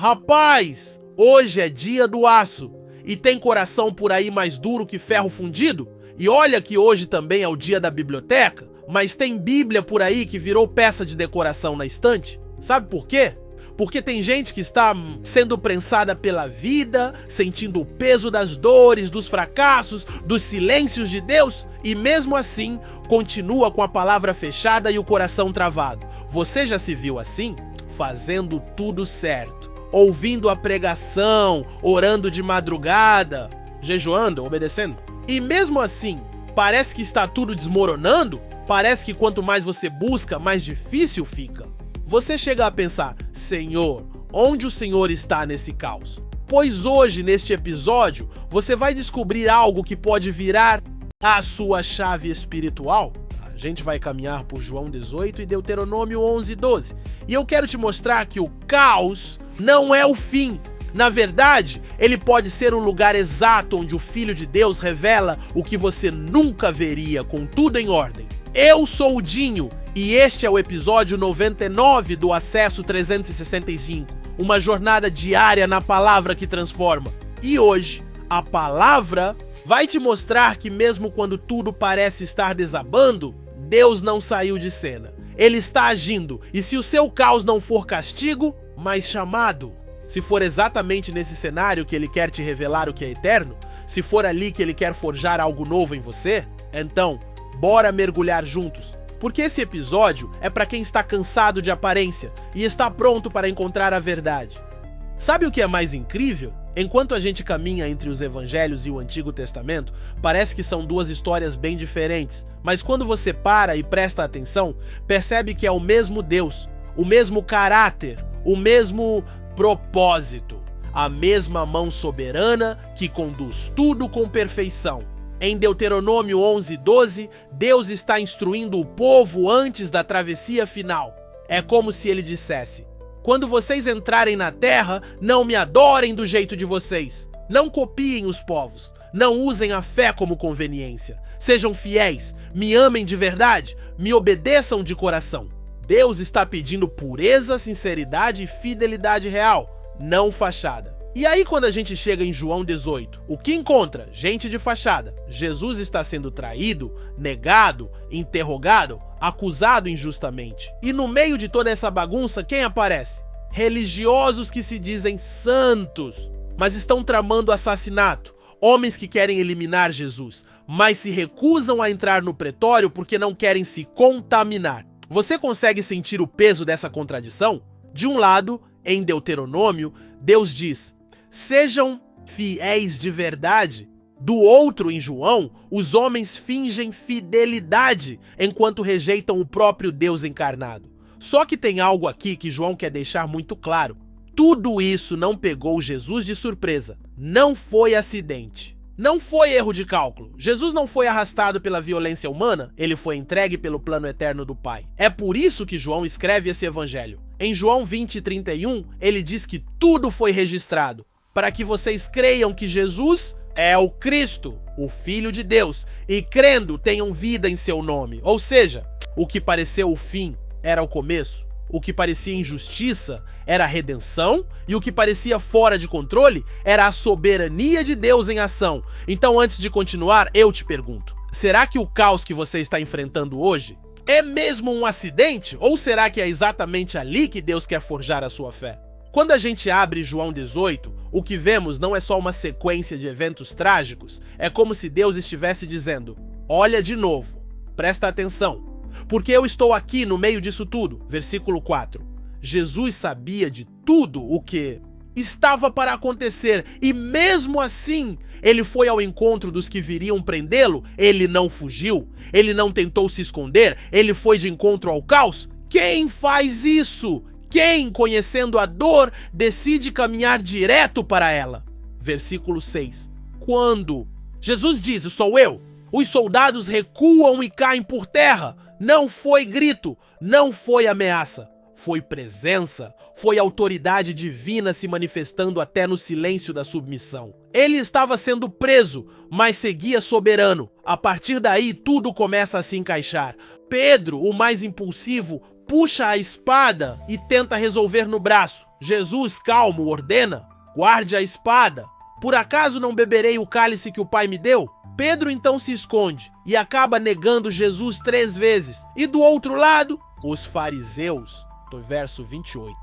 Rapaz, hoje é dia do aço. E tem coração por aí mais duro que ferro fundido? E olha que hoje também é o dia da biblioteca, mas tem Bíblia por aí que virou peça de decoração na estante? Sabe por quê? Porque tem gente que está sendo prensada pela vida, sentindo o peso das dores, dos fracassos, dos silêncios de Deus, e mesmo assim continua com a palavra fechada e o coração travado. Você já se viu assim? Fazendo tudo certo, ouvindo a pregação, orando de madrugada, jejuando, obedecendo. E mesmo assim, parece que está tudo desmoronando? Parece que quanto mais você busca, mais difícil fica. Você chega a pensar, Senhor, onde o Senhor está nesse caos? Pois hoje, neste episódio, você vai descobrir algo que pode virar a sua chave espiritual. A gente vai caminhar por João 18 e Deuteronômio 11:12. E eu quero te mostrar que o caos não é o fim. Na verdade, ele pode ser um lugar exato onde o Filho de Deus revela o que você nunca veria, com tudo em ordem. Eu sou o Dinho e este é o episódio 99 do Acesso 365, uma jornada diária na palavra que transforma. E hoje, a palavra vai te mostrar que mesmo quando tudo parece estar desabando, Deus não saiu de cena. Ele está agindo, e se o seu caos não for castigo, mas chamado. Se for exatamente nesse cenário que ele quer te revelar o que é eterno, se for ali que ele quer forjar algo novo em você, então, bora mergulhar juntos. Porque esse episódio é para quem está cansado de aparência e está pronto para encontrar a verdade. Sabe o que é mais incrível? Enquanto a gente caminha entre os Evangelhos e o Antigo Testamento, parece que são duas histórias bem diferentes, mas quando você para e presta atenção, percebe que é o mesmo Deus, o mesmo caráter, o mesmo propósito, a mesma mão soberana que conduz tudo com perfeição. Em Deuteronômio 11:12, Deus está instruindo o povo antes da travessia final. É como se ele dissesse: quando vocês entrarem na terra, não me adorem do jeito de vocês. Não copiem os povos. Não usem a fé como conveniência. Sejam fiéis, me amem de verdade, me obedeçam de coração. Deus está pedindo pureza, sinceridade e fidelidade real, não fachada. E aí quando a gente chega em João 18, o que encontra? Gente de fachada. Jesus está sendo traído, negado, interrogado, acusado injustamente. E no meio de toda essa bagunça, quem aparece? Religiosos que se dizem santos, mas estão tramando assassinato. Homens que querem eliminar Jesus, mas se recusam a entrar no pretório porque não querem se contaminar. Você consegue sentir o peso dessa contradição? De um lado, em Deuteronômio, Deus diz: sejam fiéis de verdade. Do outro, em João, os homens fingem fidelidade enquanto rejeitam o próprio Deus encarnado. Só que tem algo aqui que João quer deixar muito claro. Tudo isso não pegou Jesus de surpresa. Não foi acidente. Não foi erro de cálculo. Jesus não foi arrastado pela violência humana, ele foi entregue pelo plano eterno do Pai. É por isso que João escreve esse evangelho. Em João 20:31, ele diz que tudo foi registrado, para que vocês creiam que Jesus é o Cristo, o Filho de Deus, e crendo tenham vida em seu nome. Ou seja, o que pareceu o fim era o começo. O que parecia injustiça era a redenção, e o que parecia fora de controle era a soberania de Deus em ação. Então, antes de continuar, eu te pergunto: será que o caos que você está enfrentando hoje é mesmo um acidente? Ou será que é exatamente ali que Deus quer forjar a sua fé? Quando a gente abre João 18, o que vemos não é só uma sequência de eventos trágicos, é como se Deus estivesse dizendo: olha de novo, presta atenção, porque eu estou aqui no meio disso tudo. Versículo 4. Jesus sabia de tudo o que estava para acontecer, e mesmo assim, ele foi ao encontro dos que viriam prendê-lo. Ele não fugiu, ele não tentou se esconder, ele foi de encontro ao caos. Quem faz isso? Quem, conhecendo a dor, decide caminhar direto para ela? Versículo 6. Quando Jesus diz: sou eu, os soldados recuam e caem por terra. Não foi grito, não foi ameaça, foi presença, foi autoridade divina se manifestando até no silêncio da submissão. Ele estava sendo preso, mas seguia soberano. A partir daí, tudo começa a se encaixar. Pedro, o mais impulsivo, puxa a espada e tenta resolver no braço. Jesus, calmo, ordena: guarde a espada. Por acaso não beberei o cálice que o Pai me deu? Pedro então se esconde e acaba negando Jesus 3 vezes. E do outro lado, os fariseus, do verso 28.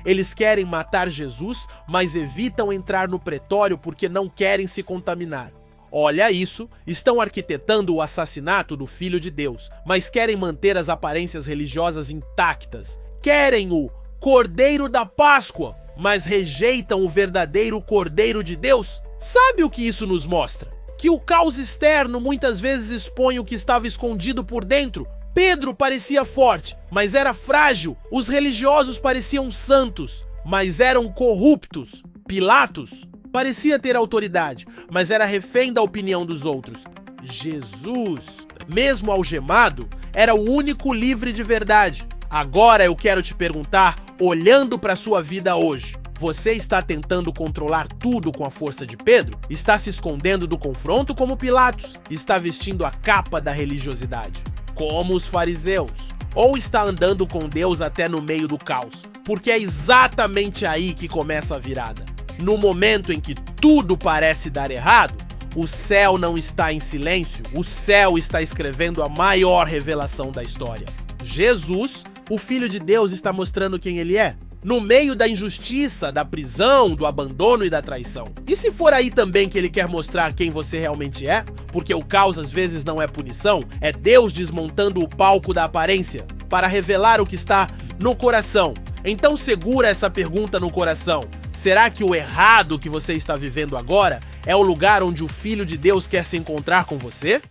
Eles querem matar Jesus, mas evitam entrar no pretório porque não querem se contaminar. Olha isso, estão arquitetando o assassinato do Filho de Deus, mas querem manter as aparências religiosas intactas. Querem o Cordeiro da Páscoa, mas rejeitam o verdadeiro Cordeiro de Deus. Sabe o que isso nos mostra? Que o caos externo muitas vezes expõe o que estava escondido por dentro. Pedro parecia forte, mas era frágil. Os religiosos pareciam santos, mas eram corruptos. Pilatos parecia ter autoridade, mas era refém da opinião dos outros. Jesus, mesmo algemado, era o único livre de verdade. Agora eu quero te perguntar, olhando para sua vida hoje, você está tentando controlar tudo com a força de Pedro? Está se escondendo do confronto como Pilatos? Está vestindo a capa da religiosidade, como os fariseus? Ou está andando com Deus até no meio do caos? Porque é exatamente aí que começa a virada. No momento em que tudo parece dar errado, o céu não está em silêncio, o céu está escrevendo a maior revelação da história. Jesus, o Filho de Deus, está mostrando quem ele é. No meio da injustiça, da prisão, do abandono e da traição. E se for aí também que ele quer mostrar quem você realmente é? Porque o caos às vezes não é punição, é Deus desmontando o palco da aparência para revelar o que está no coração. Então segura essa pergunta no coração. Será que o errado que você está vivendo agora é o lugar onde o Filho de Deus quer se encontrar com você?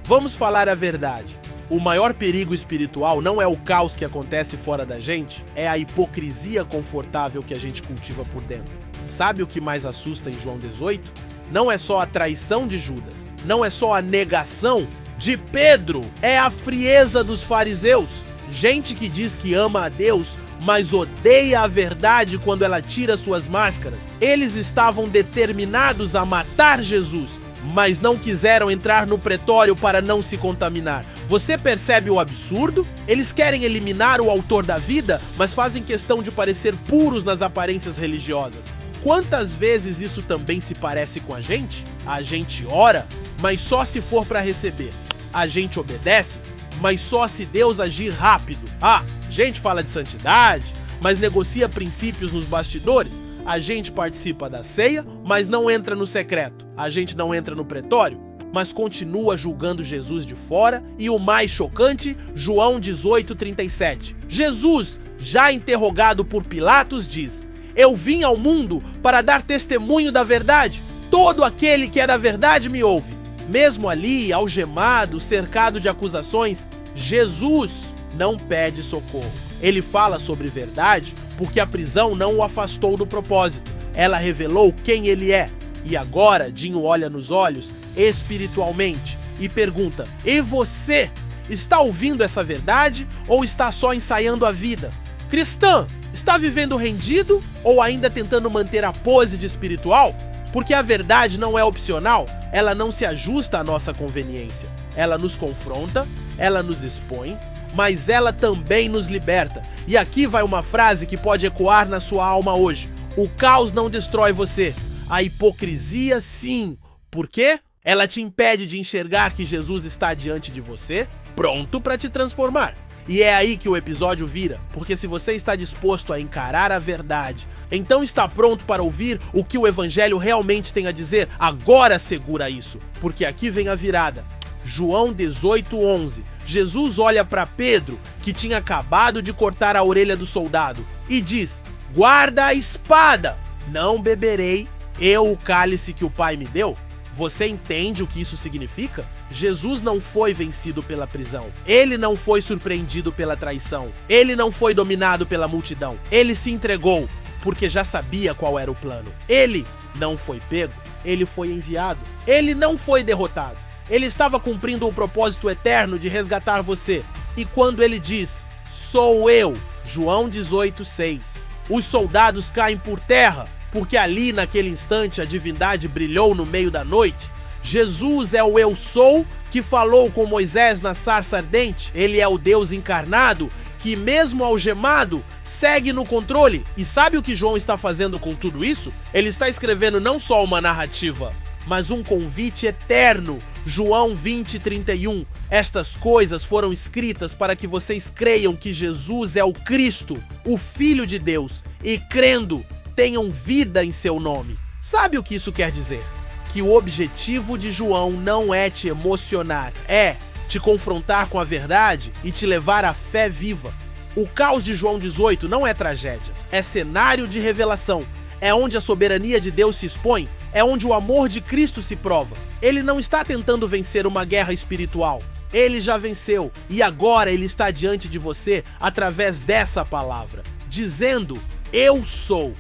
Vamos falar a verdade. O maior perigo espiritual não é o caos que acontece fora da gente, é a hipocrisia confortável que a gente cultiva por dentro. Sabe o que mais assusta em João 18? Não é só a traição de Judas, não é só a negação de Pedro, é a frieza dos fariseus. Gente que diz que ama a Deus, mas odeia a verdade quando ela tira suas máscaras. Eles estavam determinados a matar Jesus, mas não quiseram entrar no pretório para não se contaminar. Você percebe o absurdo? Eles querem eliminar o autor da vida, mas fazem questão de parecer puros nas aparências religiosas. Quantas vezes isso também se parece com a gente? A gente ora, mas só se for para receber. A gente obedece, mas só se Deus agir rápido. A gente fala de santidade, mas negocia princípios nos bastidores. A gente participa da ceia, mas não entra no secreto. A gente não entra no pretório, mas continua julgando Jesus de fora. E o mais chocante, João 18:37. Jesus, já interrogado por Pilatos, diz: eu vim ao mundo para dar testemunho da verdade. Todo aquele que é da verdade me ouve. Mesmo ali, algemado, cercado de acusações, Jesus não pede socorro. Ele fala sobre verdade porque a prisão não o afastou do propósito. Ela revelou quem ele é. E agora, Dinho olha nos olhos, espiritualmente, e pergunta: e você? Está ouvindo essa verdade ou está só ensaiando a vida? Cristã, está vivendo rendido ou ainda tentando manter a pose de espiritual? Porque a verdade não é opcional, ela não se ajusta à nossa conveniência. Ela nos confronta, ela nos expõe, mas ela também nos liberta. E aqui vai uma frase que pode ecoar na sua alma hoje: o caos não destrói você, a hipocrisia sim. Por quê? Ela te impede de enxergar que Jesus está diante de você, pronto para te transformar. E é aí que o episódio vira, porque se você está disposto a encarar a verdade, então está pronto para ouvir o que o evangelho realmente tem a dizer. Agora segura isso, porque aqui vem a virada. João 18:11. Jesus olha para Pedro, que tinha acabado de cortar a orelha do soldado, e diz: guarda a espada, não beberei eu o cálice que o Pai me deu? Você entende o que isso significa? Jesus não foi vencido pela prisão. Ele não foi surpreendido pela traição. Ele não foi dominado pela multidão. Ele se entregou porque já sabia qual era o plano. Ele não foi pego. Ele foi enviado. Ele não foi derrotado. Ele estava cumprindo um propósito eterno de resgatar você. E quando ele diz: sou eu, João 18:6, os soldados caem por terra, porque ali naquele instante a divindade brilhou no meio da noite. Jesus é o eu sou que falou com Moisés na sarça ardente. Ele é o Deus encarnado que mesmo algemado, segue no controle. E sabe o que João está fazendo com tudo isso? Ele está escrevendo não só uma narrativa, mas um convite eterno. João 20:31. Estas coisas foram escritas para que vocês creiam que Jesus é o Cristo, o Filho de Deus, e crendo, tenham vida em seu nome. Sabe o que isso quer dizer? Que o objetivo de João não é te emocionar, é te confrontar com a verdade e te levar à fé viva. O caos de João 18 não é tragédia, é cenário de revelação. É onde a soberania de Deus se expõe, é onde o amor de Cristo se prova. Ele não está tentando vencer uma guerra espiritual. Ele já venceu e agora ele está diante de você através dessa palavra, dizendo: eu sou.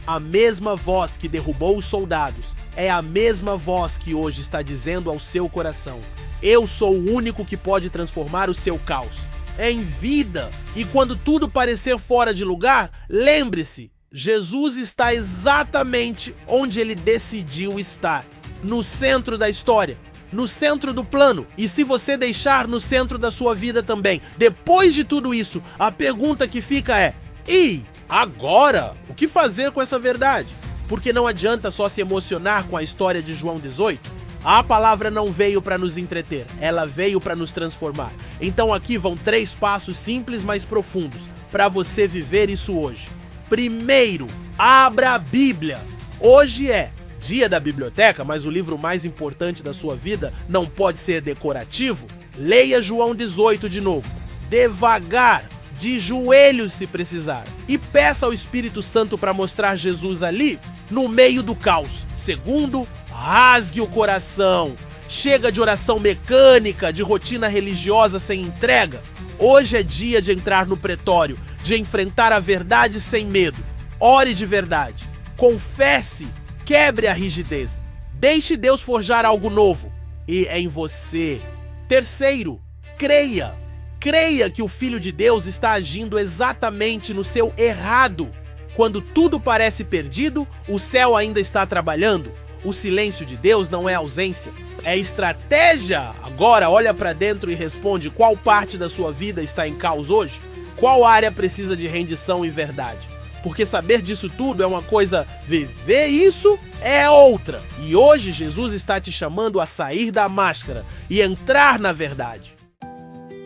A mesma voz que derrubou os soldados é a mesma voz que hoje está dizendo ao seu coração: eu sou o único que pode transformar o seu caos em vida. E quando tudo parecer fora de lugar, lembre-se, Jesus está exatamente onde ele decidiu estar, no centro da história, no centro do plano. E se você deixar no centro da sua vida também, depois de tudo isso, a pergunta que fica é: e agora, o que fazer com essa verdade? Porque não adianta só se emocionar com a história de João 18. A palavra não veio para nos entreter, ela veio para nos transformar. Então aqui vão 3 passos simples, mas profundos, para você viver isso hoje. Primeiro, abra a Bíblia. Hoje é dia da biblioteca, mas o livro mais importante da sua vida não pode ser decorativo. Leia João 18 de novo, devagar, de joelhos se precisar, e peça ao Espírito Santo para mostrar Jesus ali, no meio do caos. Segundo, rasgue o coração. Chega de oração mecânica, de rotina religiosa sem entrega. Hoje é dia de entrar no pretório, de enfrentar a verdade sem medo. Ore de verdade. Confesse. Quebre a rigidez. Deixe Deus forjar algo novo. E é em você. Terceiro, creia. Creia que o Filho de Deus está agindo exatamente no seu errado. Quando tudo parece perdido, o céu ainda está trabalhando. O silêncio de Deus não é ausência, é estratégia. Agora olha para dentro e responde: qual parte da sua vida está em caos hoje? Qual área precisa de rendição e verdade? Porque saber disso tudo é uma coisa, viver isso é outra. E hoje Jesus está te chamando a sair da máscara e entrar na verdade.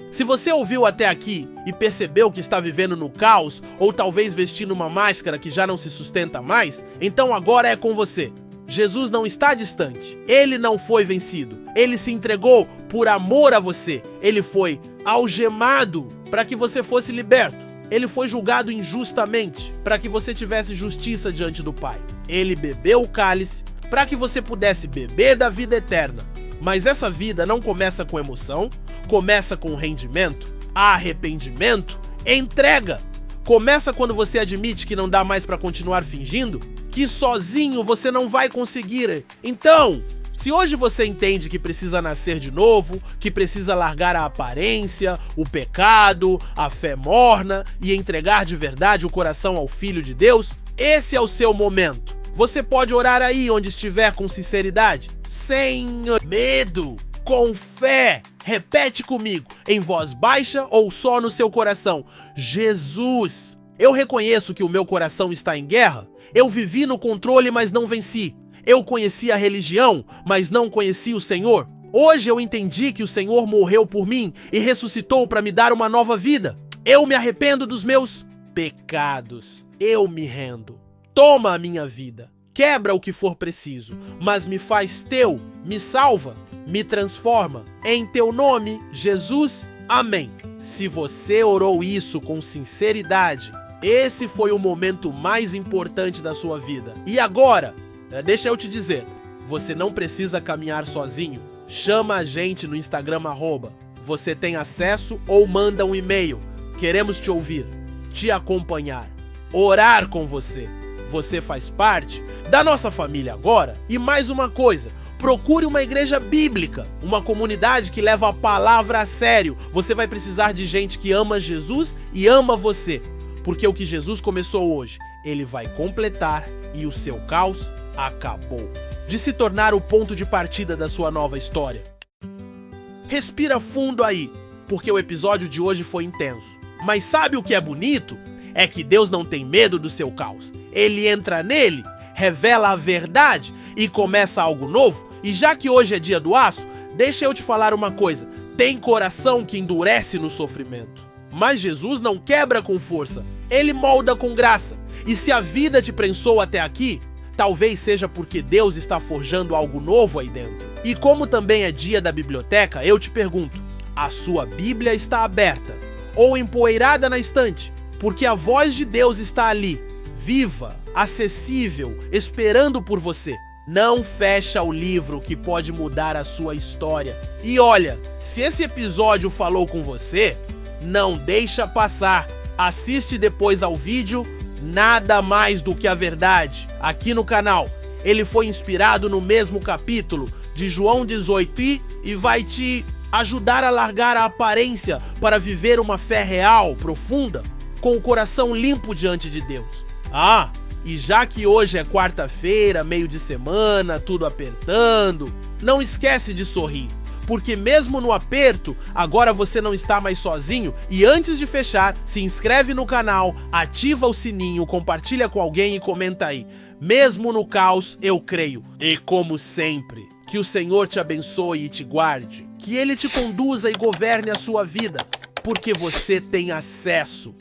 Se você ouviu até aqui e percebeu que está vivendo no caos, ou talvez vestindo uma máscara que já não se sustenta mais, então agora é com você. Jesus não está distante, ele não foi vencido, ele se entregou por amor a você, ele foi algemado para que você fosse liberto, ele foi julgado injustamente para que você tivesse justiça diante do Pai, ele bebeu o cálice para que você pudesse beber da vida eterna. Mas essa vida não começa com emoção, começa com rendimento, arrependimento, entrega. Começa quando você admite que não dá mais para continuar fingindo, que sozinho você não vai conseguir. Então, se hoje você entende que precisa nascer de novo, que precisa largar a aparência, o pecado, a fé morna e entregar de verdade o coração ao Filho de Deus, esse é o seu momento. Você pode orar aí onde estiver com sinceridade, sem medo, com fé. Repete comigo, em voz baixa ou só no seu coração: Jesus, eu reconheço que o meu coração está em guerra. Eu vivi no controle, mas não venci. Eu conheci a religião, mas não conheci o Senhor. Hoje eu entendi que o Senhor morreu por mim e ressuscitou para me dar uma nova vida. Eu me arrependo dos meus pecados. Eu me rendo. Toma a minha vida. Quebra o que for preciso, mas me faz teu, me salva, me transforma. Em teu nome, Jesus. Amém. Se você orou isso com sinceridade, esse foi o momento mais importante da sua vida. E agora, deixa eu te dizer, você não precisa caminhar sozinho. Chama a gente no Instagram @. Você tem acesso ou manda um e-mail. Queremos te ouvir, te acompanhar, orar com você. Você faz parte da nossa família agora. E mais uma coisa, procure uma igreja bíblica, uma comunidade que leva a palavra a sério. Você vai precisar de gente que ama Jesus e ama você. Porque o que Jesus começou hoje, ele vai completar e o seu caos acabou. De se tornar o ponto de partida da sua nova história. Respira fundo aí, porque o episódio de hoje foi intenso. Mas sabe o que é bonito? É que Deus não tem medo do seu caos. Ele entra nele, revela a verdade e começa algo novo. E já que hoje é dia do aço, deixa eu te falar uma coisa. Tem coração que endurece no sofrimento. Mas Jesus não quebra com força. Ele molda com graça. E se a vida te prensou até aqui, talvez seja porque Deus está forjando algo novo aí dentro. E como também é dia da biblioteca, eu te pergunto, a sua Bíblia está aberta ou empoeirada na estante? Porque a voz de Deus está ali, viva, acessível, esperando por você. Não fecha o livro que pode mudar a sua história. E olha, se esse episódio falou com você, não deixa passar. Assiste depois ao vídeo Nada Mais do que a Verdade, aqui no canal. Ele foi inspirado no mesmo capítulo de João 18 e vai te ajudar a largar a aparência para viver uma fé real, profunda, com o coração limpo diante de Deus. E já que hoje é quarta-feira, meio de semana, tudo apertando, não esquece de sorrir, porque mesmo no aperto, agora você não está mais sozinho. E antes de fechar, se inscreve no canal, ativa o sininho, compartilha com alguém e comenta aí. Mesmo no caos, eu creio. E como sempre, que o Senhor te abençoe e te guarde, que Ele te conduza e governe a sua vida, porque você tem acesso